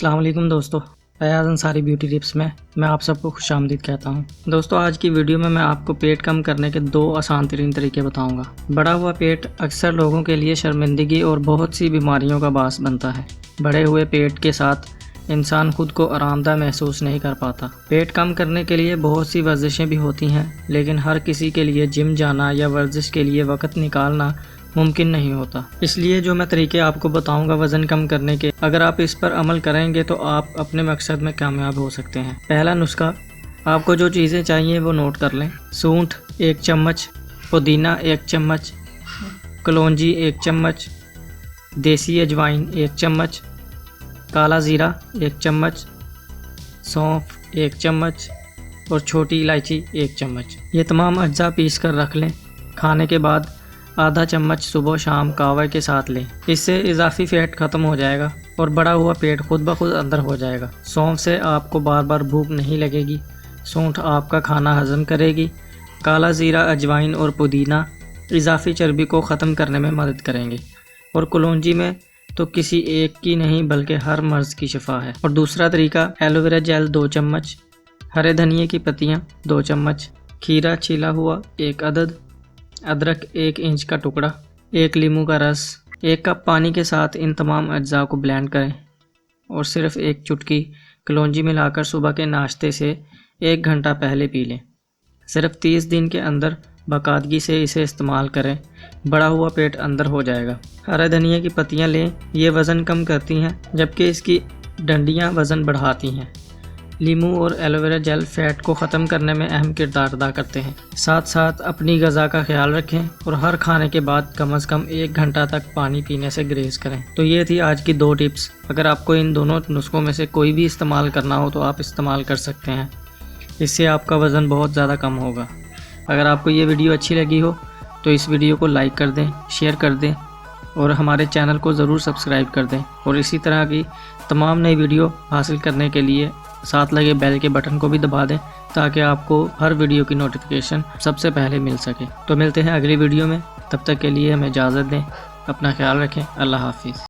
السلام علیکم دوستو، فیاض انصاری بیوٹی ٹپس میں آپ سب کو خوش آمدید کہتا ہوں۔ دوستو آج کی ویڈیو میں آپ کو پیٹ کم کرنے کے 2 آسان ترین طریقے بتاؤں گا۔ بڑا ہوا پیٹ اکثر لوگوں کے لیے شرمندگی اور بہت سی بیماریوں کا باعث بنتا ہے۔ بڑے ہوئے پیٹ کے ساتھ انسان خود کو آرام دہ محسوس نہیں کر پاتا۔ پیٹ کم کرنے کے لیے بہت سی ورزشیں بھی ہوتی ہیں، لیکن ہر کسی کے لیے جم جانا یا ورزش کے لیے وقت نکالنا ممکن نہیں ہوتا۔ اس لیے جو میں طریقے آپ کو بتاؤں گا وزن کم کرنے کے، اگر آپ اس پر عمل کریں گے تو آپ اپنے مقصد میں کامیاب ہو سکتے ہیں۔ پہلا نسخہ، آپ کو جو چیزیں چاہیے وہ نوٹ کر لیں۔ سونٹھ 1 چمچ، پودینہ 1 چمچ، کلونجی 1 چمچ، دیسی اجوائن 1 چمچ، کالا زیرہ 1 چمچ، سونف 1 چمچ اور چھوٹی الائچی 1 چمچ۔ یہ تمام اجزاء پیس کر رکھ لیں۔ کھانے کے بعد آدھا چمچ صبح شام قہوہ کے ساتھ لیں۔ اس سے اضافی فیٹ ختم ہو جائے گا اور بڑا ہوا پیٹ خود بخود اندر ہو جائے گا۔ سونف سے آپ کو بار بار بھوک نہیں لگے گی۔ سونٹھ آپ کا کھانا ہضم کرے گی۔ کالا زیرہ، اجوائن اور پودینہ اضافی چربی کو ختم کرنے میں مدد کریں گے، اور کلونجی میں تو کسی ایک کی نہیں بلکہ ہر مرض کی شفا ہے۔ اور دوسرا طریقہ، ایلو ویرا جیل 2 چمچ، ہرے دھنیے کی پتیاں 2 چمچ، کھیرا چھیلا ہوا 1 عدد، ادرک 1 انچ کا ٹکڑا، 1 لیموں کا رس، 1 کپ پانی کے ساتھ ان تمام اجزاء کو بلینڈ کریں اور صرف 1 چٹکی کلونجی ملا کر صبح کے ناشتے سے 1 گھنٹہ پہلے پی لیں۔ صرف 30 دن کے اندر باقاعدگی سے اسے استعمال کریں، بڑا ہوا پیٹ اندر ہو جائے گا۔ ہرے دھنیے کی پتیاں لیں، یہ وزن کم کرتی ہیں جبکہ اس کی ڈنڈیاں وزن بڑھاتی ہیں۔ لیموں اور ایلو ویرا جیل فیٹ کو ختم کرنے میں اہم کردار ادا کرتے ہیں۔ ساتھ ساتھ اپنی غذا کا خیال رکھیں اور ہر کھانے کے بعد کم از کم 1 گھنٹہ تک پانی پینے سے گریز کریں۔ تو یہ تھی آج کی 2 ٹپس۔ اگر آپ کو ان دونوں نسخوں میں سے کوئی بھی استعمال کرنا ہو تو آپ استعمال کر سکتے ہیں، اس سے آپ کا وزن بہت زیادہ کم ہوگا۔ اگر آپ کو یہ ویڈیو اچھی لگی ہو تو اس ویڈیو کو لائک کر دیں، شیئر کر دیں اور ہمارے چینل کو ضرور سبسکرائب کر دیں، اور اسی طرح کی تمام نئی ویڈیو حاصل کرنے کے لیے ساتھ لگے بیل کے بٹن کو بھی دبا دیں تاکہ آپ کو ہر ویڈیو کی نوٹیفیکیشن سب سے پہلے مل سکے۔ تو ملتے ہیں اگلی ویڈیو میں، تب تک کے لیے ہمیں اجازت دیں، اپنا خیال رکھیں، اللہ حافظ۔